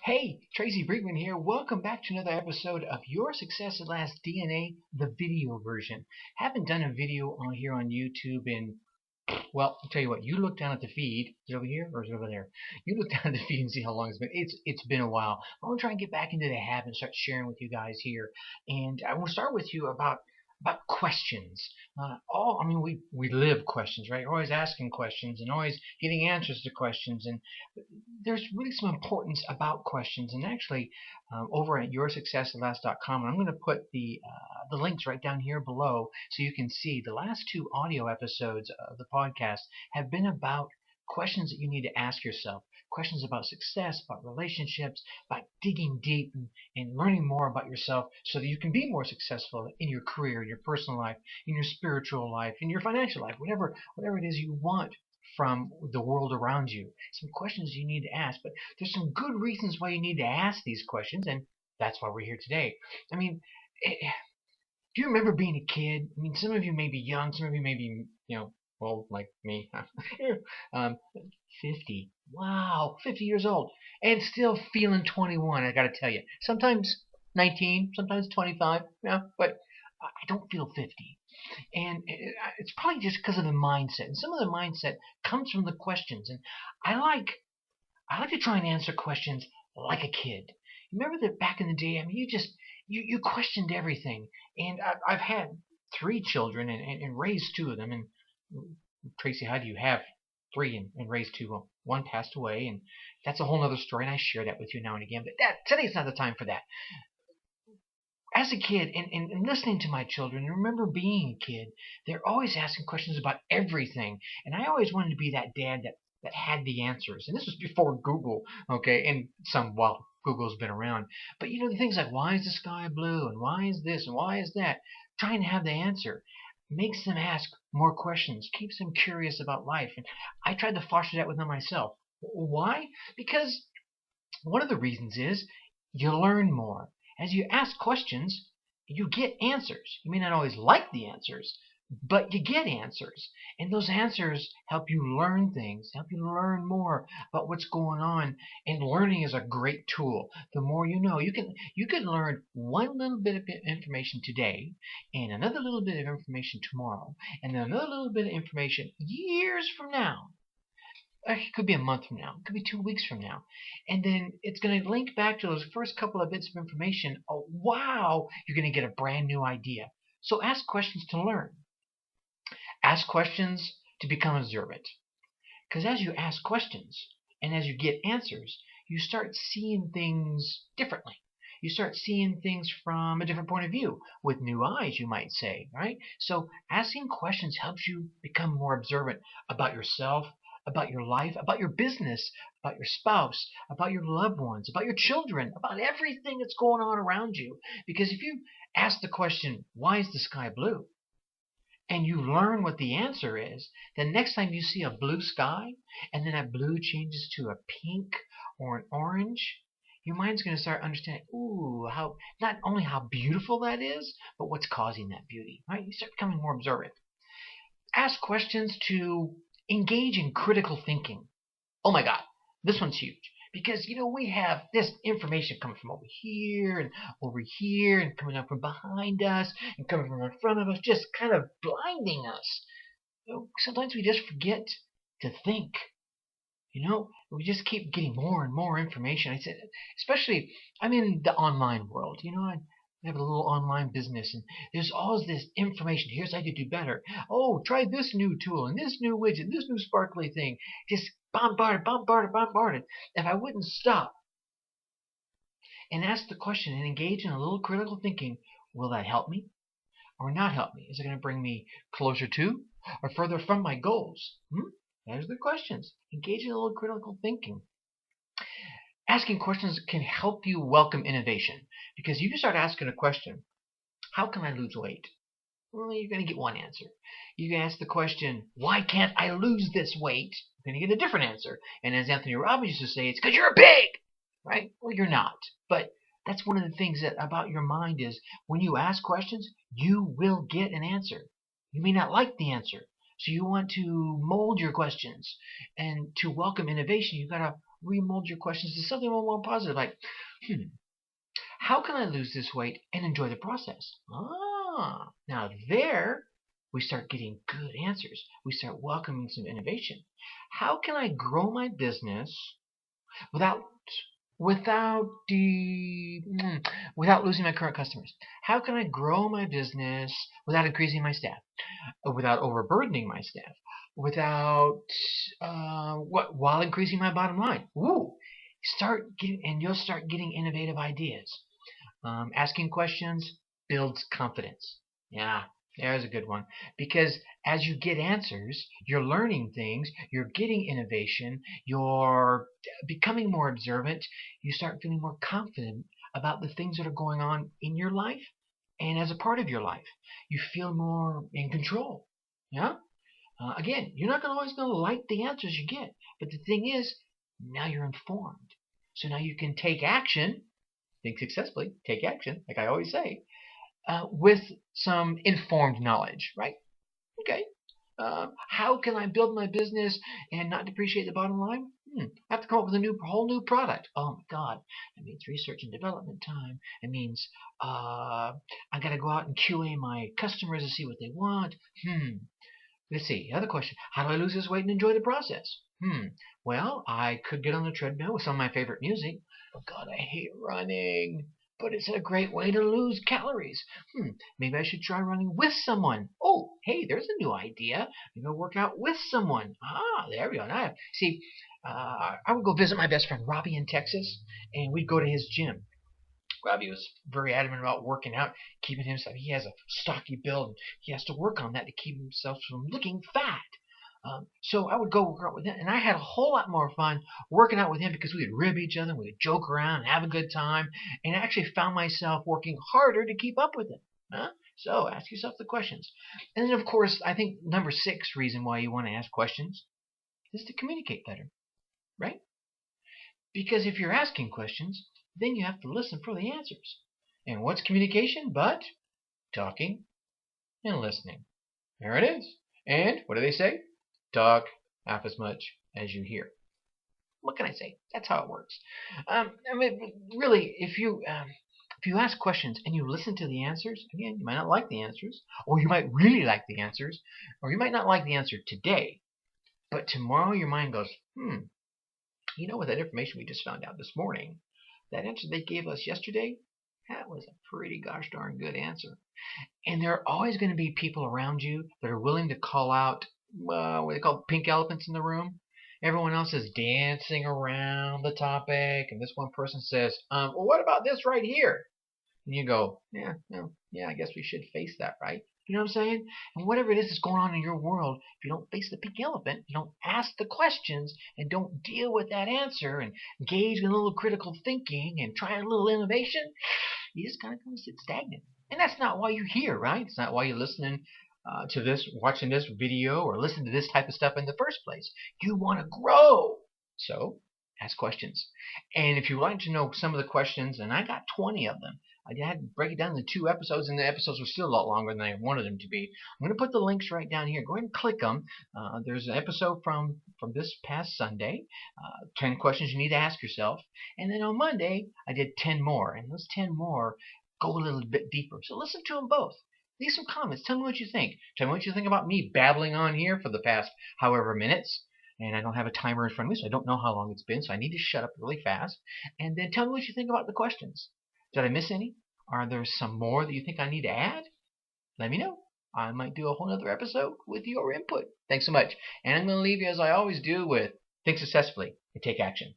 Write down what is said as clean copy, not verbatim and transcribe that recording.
Hey, Tracy Brinkman here. Welcome back to another episode of Your Success at Last DNA, the video version. Haven't done a video on here on YouTube in, well, I'll tell you what, you look down at the feed. Is it over here or is it over there? You look down at the feed and see how long it's been. It's been a while. I want to try and get back into the habit and start sharing with you guys here. And I want to start with you about questions. We live questions, right? We're always asking questions and always getting answers to questions. And there's really some importance about questions. And actually, over at yoursuccessatlast.com, I'm going to put the links right down here below so you can see the last two audio episodes of the podcast have been about questions that you need to ask yourself. Questions about success, about relationships, about digging deep and learning more about yourself so that you can be more successful in your career, in your personal life, in your spiritual life, in your financial life, whatever it is you want from the world around you. Some questions you need to ask, but there's some good reasons why you need to ask these questions, and that's why we're here today. I mean, do you remember being a kid? I mean, some of you may be young, some of you may be, old like me. 50. Wow, 50 years old. And still feeling 21, I gotta tell you. Sometimes 19, sometimes 25, but I don't feel 50. And it's probably just because of the mindset. And some of the mindset comes from the questions. And I like to try and answer questions like a kid. Remember that back in the day, I mean, you questioned everything. And I've had three children and raised two of them. And Tracy, how do you have three and raised two? Well, one passed away, and that's a whole other story, and I share that with you now and again. But today's not the time for that. As a kid, and listening to my children, and remember being a kid, they're always asking questions about everything, and I always wanted to be that dad that had the answers. And this was before Google, okay, and Google's been around. But the things like, why is the sky blue, and why is this, and why is that? Trying to have the answer makes them ask more questions, keeps them curious about life. And I tried to foster that within myself. Why? Because one of the reasons is you learn more. As you ask questions, you get answers. You may not always like the answers, but you get answers. And those answers help you learn things, help you learn more about what's going on. And learning is a great tool. The more you know, you can learn one little bit of information today, and another little bit of information tomorrow, and then another little bit of information years from now. It could be a month from now. It could be 2 weeks from now. And then it's going to link back to those first couple of bits of information. Oh, wow, you're going to get a brand new idea. So ask questions to learn. Ask questions to become observant. Because as you ask questions and as you get answers, you start seeing things differently. You start seeing things from a different point of view, with new eyes, you might say, right? So asking questions helps you become more observant about yourself, about your life, about your business, about your spouse, about your loved ones, about your children, about everything that's going on around you. Because if you ask the question, why is the sky blue? And you learn what the answer is, then next time you see a blue sky, and then that blue changes to a pink or an orange, your mind's going to start understanding, how not only how beautiful that is, but what's causing that beauty, right? You start becoming more observant. Ask questions to engage in critical thinking. Oh my God, this one's huge. Because, we have this information coming from over here and coming up from behind us and coming from in front of us, just kind of blinding us. Sometimes we just forget to think. We just keep getting more and more information. I said, especially, I'm in the online world. I have a little online business, and there's always this information. Here's how you do better. Oh, try this new tool and this new widget, this new sparkly thing. Just bombarded. If I wouldn't stop and ask the question and engage in a little critical thinking, will that help me or not help me? Is it going to bring me closer to or further from my goals? There's the questions. Engage in a little critical thinking. Asking questions can help you welcome innovation, because you can start asking a question, how can I lose weight? Well, you're going to get one answer. You can ask the question, why can't I lose this weight? You're going to get a different answer. And as Anthony Robbins used to say, it's because you're big, right? Well, you're not. But that's one of the things about your mind is when you ask questions, you will get an answer. You may not like the answer. So you want to mold your questions. And to welcome innovation, you've got to remold your questions to something more positive, like, how can I lose this weight and enjoy the process? Now there we start getting good answers. We start welcoming some innovation. How can I grow my business without without the without losing my current customers? How can I grow my business without increasing my staff, without overburdening my staff, without while increasing my bottom line? You'll start getting innovative ideas. Asking questions builds confidence. Yeah, there's a good one. Because as you get answers, you're learning things, you're getting innovation, you're becoming more observant, you start feeling more confident about the things that are going on in your life and as a part of your life. You feel more in control. Yeah? Again, you're not always going to like the answers you get, but the thing is, now you're informed. So now you can take action, think successfully, take action, like I always say, with some informed knowledge, right? Okay. How can I build my business and not depreciate the bottom line? I have to come up with a whole new product. Oh my God, that means research and development time. It means I got to go out and QA my customers to see what they want. Let's see. Other question. How do I lose this weight and enjoy the process? Well, I could get on the treadmill with some of my favorite music. Oh God, I hate running. But it's a great way to lose calories. Maybe I should try running with someone. Oh, hey, there's a new idea. Maybe I'll work out with someone. There we go. Now, see, I would go visit my best friend Robbie in Texas, and we'd go to his gym. Robbie was very adamant about working out, keeping himself. He has a stocky build, and he has to work on that to keep himself from looking fat. So I would go work out with him, and I had a whole lot more fun working out with him because we would rib each other, we would joke around and have a good time, and I actually found myself working harder to keep up with him. So ask yourself the questions. And then, of course, I think number 6 reason why you want to ask questions is to communicate better, right? Because if you're asking questions, then you have to listen for the answers. And what's communication but talking and listening? There it is. And what do they say? Talk half as much as you hear. What can I say? That's how it works. I mean, really, if you ask questions and you listen to the answers, again, you might not like the answers, or you might really like the answers, or you might not like the answer today, but tomorrow your mind goes, you know, with that information we just found out this morning, that answer they gave us yesterday, that was a pretty gosh darn good answer. And there are always going to be people around you that are willing to call out what they call pink elephants in the room. Everyone else is dancing around the topic, and this one person says, well, what about this right here? And you go, yeah, I guess we should face that, right? You know what I'm saying? And whatever it is that's going on in your world, if you don't face the pink elephant, you don't ask the questions, and don't deal with that answer, and engage in a little critical thinking, and try a little innovation, you just kind of sit stagnant. And that's not why you're here, right? It's not why you're listening to this, watching this video, or listening to this type of stuff in the first place. You want to grow. So ask questions. And if you'd like to know some of the questions, and I got 20 of them, I had to break it down into 2 episodes, and the episodes were still a lot longer than I wanted them to be. I'm going to put the links right down here. Go ahead and click them. There's an episode from this past Sunday, 10 questions you need to ask yourself. And then on Monday, I did 10 more. And those 10 more go a little bit deeper. So listen to them both. Leave some comments. Tell me what you think. Tell me what you think about me babbling on here for the past however minutes. And I don't have a timer in front of me, so I don't know how long it's been. So I need to shut up really fast. And then tell me what you think about the questions. Did I miss any? Are there some more that you think I need to add? Let me know. I might do a whole other episode with your input. Thanks so much. And I'm going to leave you, as I always do, with think successfully and take action.